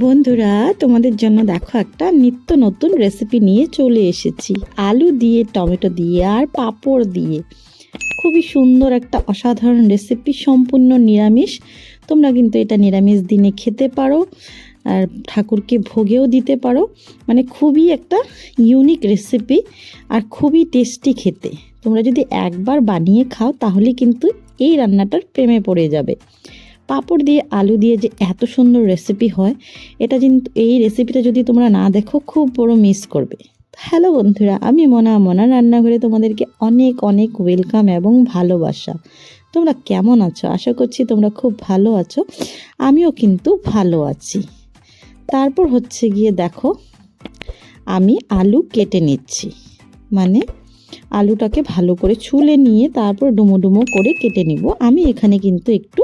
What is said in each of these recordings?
বন্ধুরা, তোমাদের জন্য দেখো একটা নিত্য নতুন রেসিপি নিয়ে চলে এসেছি। আলু দিয়ে, টমেটো দিয়ে আর পাঁপড় দিয়ে খুবই সুন্দর একটা অসাধারণ রেসিপি, সম্পূর্ণ নিরামিষ। তোমরা কিন্তু এটা নিরামিষ দিনে খেতে পারো আর ঠাকুরকে ভোগেও দিতে পারো। মানে খুবই একটা ইউনিক রেসিপি আর খুবই টেস্টি খেতে। তোমরা যদি একবার বানিয়ে খাও তাহলে কিন্তু এই রান্নাটার প্রেমে পড়ে যাবে। পাঁপড় দিয়ে আলু দিয়ে যে এত সুন্দর রেসিপি হয়, এটা কিন্তু এই রেসিপিটা যদি তোমরা না দেখো খুব বড় মিস করবে। হ্যালো বন্ধুরা, আমি মনা রান্নাঘরে তোমাদেরকে অনেক অনেক ওয়েলকাম এবং ভালোবাসা। তোমরা কেমন আছো? আশা করছি তোমরা খুব ভালো আছো। আমিও কিন্তু ভালো আছি। তারপর হচ্ছে গিয়ে দেখো, আমি আলু কেটে নিচ্ছি। মানে আলুটাকে ভালো করে ছুলে নিয়ে তারপর ডুমো ডুমো করে কেটে নিব। আমি এখানে কিন্তু একটু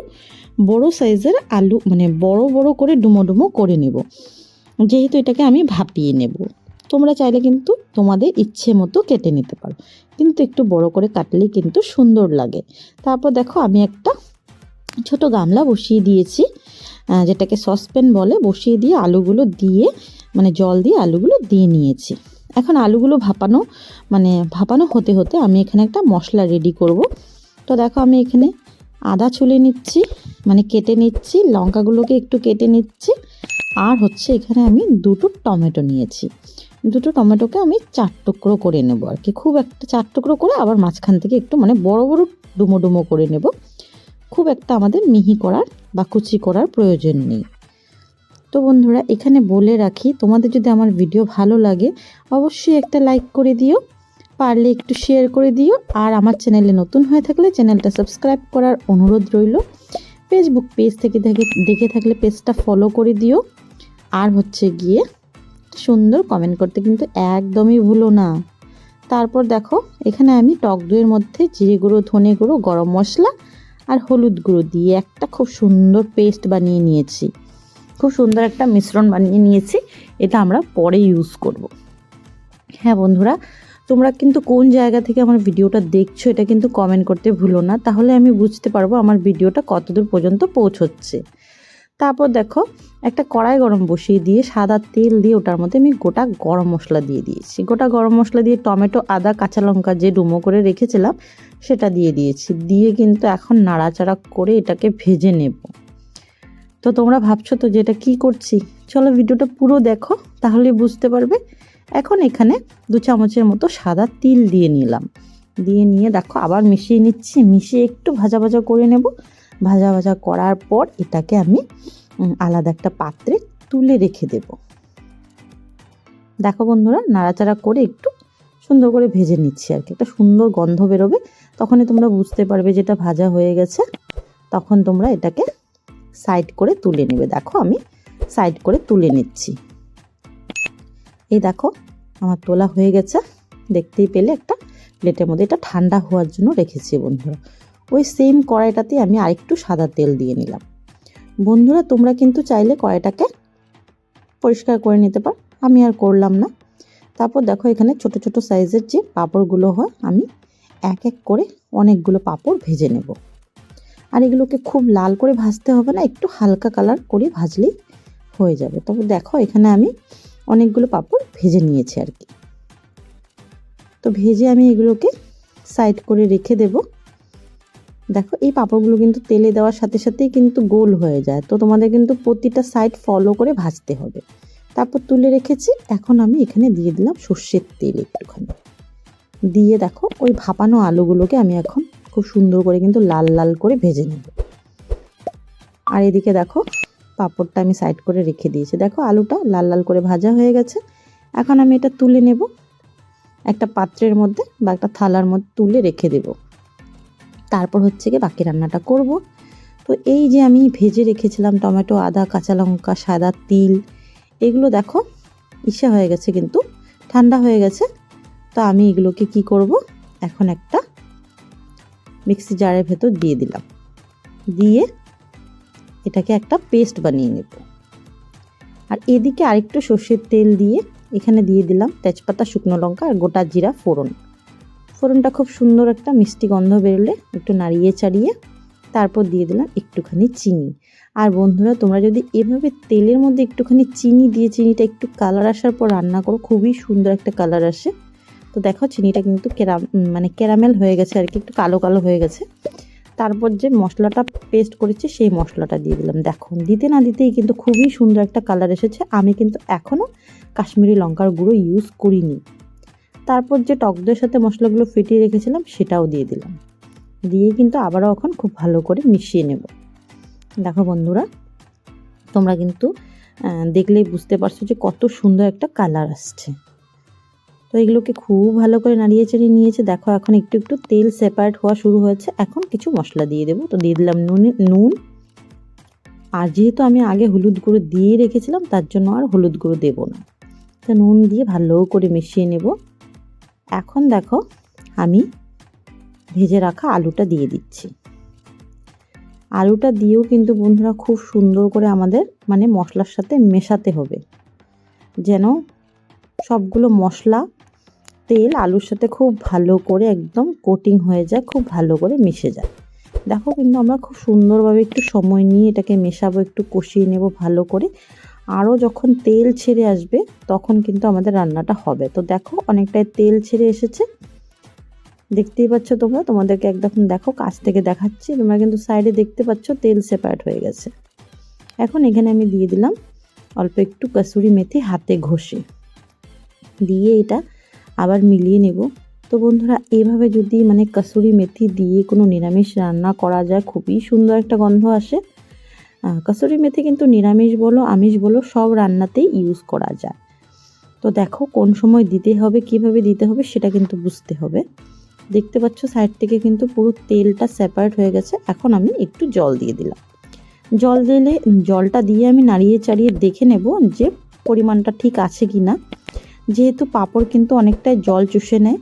বড় সাইজের আলু, মানে বড় বড় করে ডুমো ডুমো করে নেব, যেহেতু এটাকে আমি ভাপিয়ে নেব। তোমরা চাইলে কিন্তু তোমাদের ইচ্ছে মতো কেটে নিতে পারো, কিন্তু একটু বড় করে কাটলেই কিন্তু সুন্দর লাগে। তারপর দেখো, আমি একটা ছোট গামলা বসিয়ে দিয়েছি, যেটাকে সসপ্যান বলে, বসিয়ে দিয়ে আলুগুলো দিয়ে, মানে জল দিয়ে আলুগুলো দিয়ে নিয়েছি। এখন আলুগুলো ভাপানো হতে হতে আমি এখানে একটা মশলা রেডি করব। তো দেখো, আমি এখানে আদা ছুলে নিচ্ছি, মানে কেটে নিচ্ছি, লঙ্কাগুলোকে একটু কেটে নিচ্ছি। আর হচ্ছে এখানে আমি দুটো টমেটো নিয়েছি। দুটো টমেটোকে আমি 4 টুকরো করে নেব আর কি, খুব একটা 4 টুকরো করে, আবার মাঝখান থেকে একটু মানে বড় বড় ডুমো ডুমো করে নেব। খুব একটা আমাদের মিহি করার বা কুচি করার প্রয়োজন নেই। তো বন্ধুরা, এখানে বলে রাখি, তোমাদের যদি আমার ভিডিও ভালো লাগে অবশ্যই একটা লাইক করে দিও, পারলে একটু শেয়ার করে দিও। আর আমার চ্যানেলে নতুন হয়ে থাকলে চ্যানেলটা সাবস্ক্রাইব করার অনুরোধ রইল। ফেসবুক পেজ থেকে দেখে থাকলে পেজটা ফলো করে দিও। আর হচ্ছে গিয়ে সুন্দর কমেন্ট করতে কিন্তু একদমই ভুলো না। তারপর দেখো, এখানে আমি টক দইয়ের মধ্যে জিরে গুঁড়ো, ধনে গুঁড়ো, গরম মশলা আর হলুদ গুঁড়ো দিয়ে একটা খুব সুন্দর পেস্ট বানিয়ে নিয়েছি। খুব সুন্দর একটা মিশ্রণ বানিয়ে নিয়েছি। এটা আমরা পরে ইউজ করব। হ্যাঁ বন্ধুরা, তোমরা কিন্তু কোন জায়গা থেকে আমার ভিডিওটা দেখছো এটা কিন্তু কমেন্ট করতে ভুলো না, তাহলে আমি বুঝতে পারবো আমার ভিডিওটা কতদূর পর্যন্ত পৌঁছচ্ছে। তারপর দেখো, একটা কড়াই গরম বসিয়ে দিয়ে সাদা তেল দিয়ে ওটার মধ্যে আমি গোটা গরম মশলা দিয়ে দিয়েছি। গোটা গরম মশলা দিয়ে টমেটো, আদা, কাঁচা লঙ্কা যে ডুমো করে রেখেছিলাম সেটা দিয়ে দিয়েছি। দিয়ে কিন্তু এখন নাড়াচাড়া করে এটাকে ভেজে নেব। তো তোমরা ভাবছো তো যে এটা কী করছি, চলো ভিডিওটা পুরো দেখো, তাহলে বুঝতে পারবে। এখন এখানে 2 চামচের মতো সাদা তিল দিয়ে নিলাম। দিয়ে নিয়ে দেখো আবার মিশিয়ে নিচ্ছি, মিশিয়ে একটু ভাজা ভাজা করে নেব। ভাজা ভাজা করার পর এটাকে আমি আলাদা একটা পাত্রে তুলে রেখে দেব। দেখো বন্ধুরা, নাড়াচাড়া করে একটু সুন্দর করে ভেজে নিচ্ছি আর কি, একটা সুন্দর গন্ধ বেরোবে, তখনই তোমরা বুঝতে পারবে যেটা ভাজা হয়ে গেছে। তখন তোমরা এটাকে সাইড করে তুলে নেবে। দেখো আমি সাইড করে তুলে নিচ্ছি। এই দেখো আমার তোলা হয়ে গেছে, দেখতেই পেলে একটা প্লেটের মধ্যে। এটা ঠান্ডা হওয়ার জন্য রেখেছি বন্ধুরা। ওই সেম কড়াইটাতে আমি আরেকটু সাদা তেল দিয়ে নিলাম। বন্ধুরা, তোমরা কিন্তু চাইলে কড়াইটাকে পরিষ্কার করে নিতে পারো, আমি আর করলাম না। তারপর দেখো, এখানে ছোট ছোট সাইজের যে পাঁপড়গুলো হয়, আমি এক এক করে অনেকগুলো পাঁপড় ভেজে নেব। আর এগুলোকে খুব লাল করে ভাজতে হবে না, একটু হালকা কালার করে ভাজলেই হয়ে যাবে। তবে দেখো, এখানে আমি অনেকগুলো পাঁপড় ভেজে নিয়েছি আর কি। তো ভেজে আমি এগুলোকে সাইড করে রেখে দেব। দেখো, এই পাঁপড়গুলো কিন্তু তেলে দেওয়ার সাথে সাথেই কিন্তু গোল হয়ে যায়, তো তোমাদের কিন্তু প্রতিটা সাইড ফলো করে ভাজতে হবে। তারপর তুলে রেখেছি। এখন আমি এখানে দিয়ে দিলাম সর্ষের তেল একটুখানি দিয়ে, দেখো ওই ভাপানো আলুগুলোকে আমি এখন খুব সুন্দর করে কিন্তু লাল লাল করে ভেজে নেব। আর এদিকে দেখো, পাঁপড়টা আমি সাইড করে রেখে দিয়েছি। দেখো আলুটা লাল লাল করে ভাজা হয়ে গেছে। এখন আমি এটা তুলে নেব, একটা পাত্রের মধ্যে বা একটা থালার মধ্যে তুলে রেখে দেব। তারপর হচ্ছে কি বাকি রান্নাটা করব। তো এই যে আমি ভেজে রেখেছিলাম টমেটো, আদা, কাঁচা লঙ্কা, সাদা তিল, এগুলো দেখো ইসে হয়ে গেছে, কিন্তু ঠান্ডা হয়ে গেছে। তো আমি এগুলোকে কি করব, এখন একটা মিক্সি জারের ভেতর দিয়ে দিলাম। দিয়ে এটাকে একটা পেস্ট বানিয়ে নেব। আর এদিকে আরেকটু সর্ষের তেল দিয়ে এখানে দিয়ে দিলাম তেজপাতা, শুকনো লঙ্কা আর গোটা জিরা ফোড়ন। ফোড়নটা খুব সুন্দর একটা মিষ্টি গন্ধ বেরোলে একটু নাড়িয়ে চাড়িয়ে তারপর দিয়ে দিলাম একটুখানি চিনি। আর বন্ধুরা, তোমরা যদি এভাবে তেলের মধ্যে একটুখানি চিনি দিয়ে চিনিটা একটু কালার আসার পর রান্না করো, খুবই সুন্দর একটা কালার আসে। তো দেখো চিনিটা কিন্তু ক্যারামেল হয়ে গেছে আর কি, একটু কালো কালো হয়ে গেছে। তারপর যে মশলাটা পেস্ট করেছি সেই মশলাটা দিয়ে দিলাম। দেখো দিতে না দিতেই কিন্তু খুবই সুন্দর একটা কালার এসেছে। আমি কিন্তু এখনও কাশ্মীরি লঙ্কার গুঁড়ো ইউজ করিনি। তারপর যে টক দইয়ের সাথে মশলাগুলো ফেটিয়ে রেখেছিলাম সেটাও দিয়ে দিলাম। দিয়ে কিন্তু আবারও এখন খুব ভালো করে মিশিয়ে নেব। দেখো বন্ধুরা, তোমরা কিন্তু দেখলেই বুঝতে পারছো যে কত সুন্দর একটা কালার আসছে। তো এগুলোকে খুব ভালো করে নাড়িয়ে চাড়িয়ে নিয়েছে। দেখো এখন একটু একটু তেল সেপারেট হওয়া শুরু হয়েছে। এখন কিছু মশলা দিয়ে দেবো। তো দিয়ে দিলাম নুন। আর যেহেতু আমি আগে হলুদ গুঁড়ো দিয়ে রেখেছিলাম তার জন্য আর হলুদ গুঁড়ো দেবো না। তো নুন দিয়ে ভালো করে মিশিয়ে নেব। এখন দেখো আমি ভেজে রাখা আলুটা দিয়ে দিচ্ছি। আলুটা দিয়েও কিন্তু বন্ধুরা খুব সুন্দর করে আমাদের মশলার সাথে মেশাতে হবে, যেন সবগুলো মশলা তেল আলুর সাথে খুব ভালো করে একদম কোটিং হয়ে যায়, খুব ভালো করে মিশে যায়। দেখো কিন্তু আমরা খুব সুন্দরভাবে একটু সময় নিয়ে এটাকে মেশাবো, একটু কষিয়ে নেব ভালো করে। আরও যখন তেল ছেড়ে আসবে তখন কিন্তু আমাদের রান্নাটা হবে। তো দেখো অনেকটাই তেল ছেড়ে এসেছে, দেখতেই পাচ্ছ তোমরা। তোমাদেরকে একদম দেখো কাছ থেকে দেখাচ্ছি, তোমরা কিন্তু সাইডে দেখতে পাচ্ছ তেল সেপারেট হয়ে গেছে। এখন এখানে আমি দিয়ে দিলাম অল্প একটু কসুরি মেথি হাতে ঘষে, দিয়ে এটা আবার মিলিয়ে নেব। তো বন্ধুরা, এইভাবে যদি কসুরি মেথি দিয়ে কোনো নিরামিষ রান্না করা যায়, খুবই সুন্দর একটা গন্ধ আসে। কসুরি মেথি কিন্তু নিরামিষ বলো আমিষ বলো সব রান্নাতেই ইউজ করা যায়। তো দেখো কোন সময় দিতে হবে, কিভাবে দিতে হবে সেটা কিন্তু বুঝতে হবে। দেখতে পাচ্ছ সাইড থেকে কিন্তু পুরো তেলটা সেপারেট হয়ে গেছে। এখন আমি একটু জল দিয়ে দিলাম। জলটা দিয়ে আমি নাড়িয়ে চাড়িয়ে দেখে নেব যে পরিমাণটা ঠিক আছে কি না। যেহেতু পাঁপড় কিন্তু অনেকটাই জল চুষে নেয়,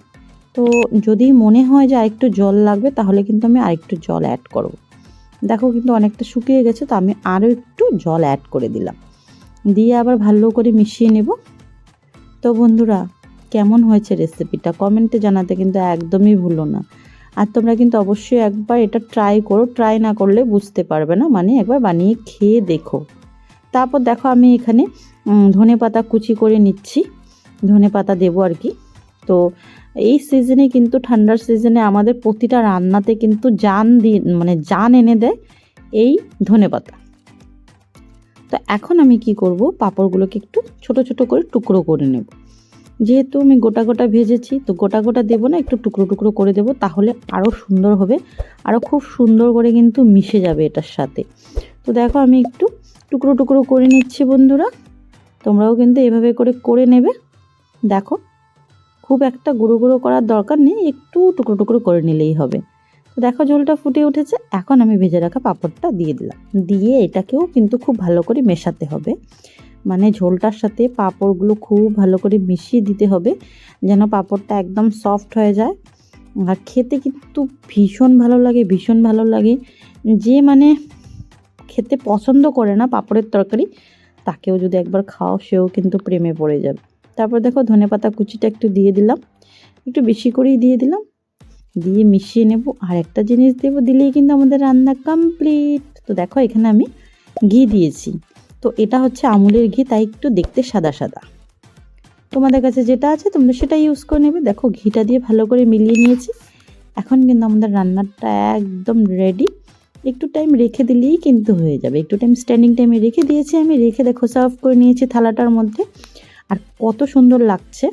তো যদি মনে হয় যে আরেকটু জল লাগবে তাহলে কিন্তু আমি আরেকটু জল অ্যাড করব। দেখো কিন্তু অনেকটা শুকিয়ে গেছে, তো আমি আরও একটু জল অ্যাড করে দিলাম, দিয়ে আবার ভালো করে মিশিয়ে নেব। তো বন্ধুরা, কেমন হয়েছে রেসিপিটা কমেন্টে জানাতে কিন্তু একদমই ভুলো না। আর তোমরা কিন্তু অবশ্যই একবার এটা ট্রাই করো, ট্রাই না করলে বুঝতে পারবে না, একবার বানিয়ে খেয়ে দেখো। তারপর দেখো আমি এখানে ধনে পাতা কুচি করে নিচ্ছি, ধনে পাতা দেবো আর কি। তো এই সিজনে কিন্তু ঠান্ডার সিজনে আমাদের প্রতিটা রান্নাতে কিন্তু জান এনে দেয় এই ধনে পাতা। তো এখন আমি কি করব, পাঁপড়গুলোকে একটু ছোট ছোট করে টুকরো করে নেব। যেহেতু আমি গোটা গোটা ভেজেছি, তো গোটা গোটা দেবো না, একটু টুকরো টুকরো করে দেবো, তাহলে আরও সুন্দর হবে, আরও খুব সুন্দর করে কিন্তু মিশে যাবে এটার সাথে। তো দেখো আমি একটু টুকরো টুকরো করে নিচ্ছি বন্ধুরা, তোমরাও কিন্তু এভাবে করে নেবে। দেখো খুব একটা গুঁড়ো গুঁড়ো করার দরকার নেই, একটু টুকরো টুকরো করে নিলেই হবে। তো দেখো ঝোলটা ফুটে উঠেছে। এখন আমি ভেজে রাখা পাঁপড়টা দিয়ে দিলাম, দিয়ে এটাকেও কিন্তু খুব ভালো করে মেশাতে হবে। ঝোলটার সাথে পাঁপড়গুলো খুব ভালো করে মিশিয়ে দিতে হবে, যেন পাঁপড়টা একদম সফট হয়ে যায়। আর খেতে কিন্তু ভীষণ ভালো লাগে, ভীষণ ভালো লাগে। যে খেতে পছন্দ করে না পাঁপড়ের তরকারি, তাকেও যদি একবার খাও সেও কিন্তু প্রেমে পড়ে যাবে। তারপর দেখো ধনেপাতা কুচিটা একটু দিয়ে দিলাম, একটু বেশি করেই দিয়ে দিলাম, দিয়ে মিশিয়ে নেব। আর একটা জিনিস দেবো, দিলেই কিন্তু আমাদের রান্না কমপ্লিট। তো দেখো এখানে আমি ঘি দিয়েছি, তো এটা হচ্ছে আমুলের ঘি, তাই একটু দেখতে সাদা সাদা। তোমাদের কাছে যেটা আছে তোমরা সেটা ইউজ করে নেবে। দেখো ঘিটা দিয়ে ভালো করে মিলিয়ে নিয়েছি। এখন কিন্তু আমাদের রান্নাটা একদম রেডি। একটু টাইম রেখে দিলেই কিন্তু হয়ে যাবে। একটু টাইম স্ট্যান্ডিং টাইমে রেখে দিয়েছি আমি, রেখে দেখো সার্ভ করে নিয়েছি থালাটার মধ্যে। আর কত সুন্দর লাগছে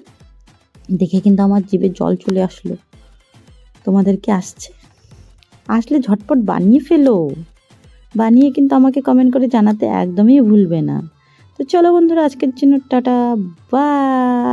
দেখে কিন্তু আমার জিভে জল চলে আসলো। তোমাদেরকে আসলে ঝটপট বানিয়ে ফেলো, বানিয়ে কিন্তু আমাকে কমেন্ট করে জানাতে একদমই ভুলবে না। তো চলো বন্ধুরা, আজকের জন্য টাটা, বাই।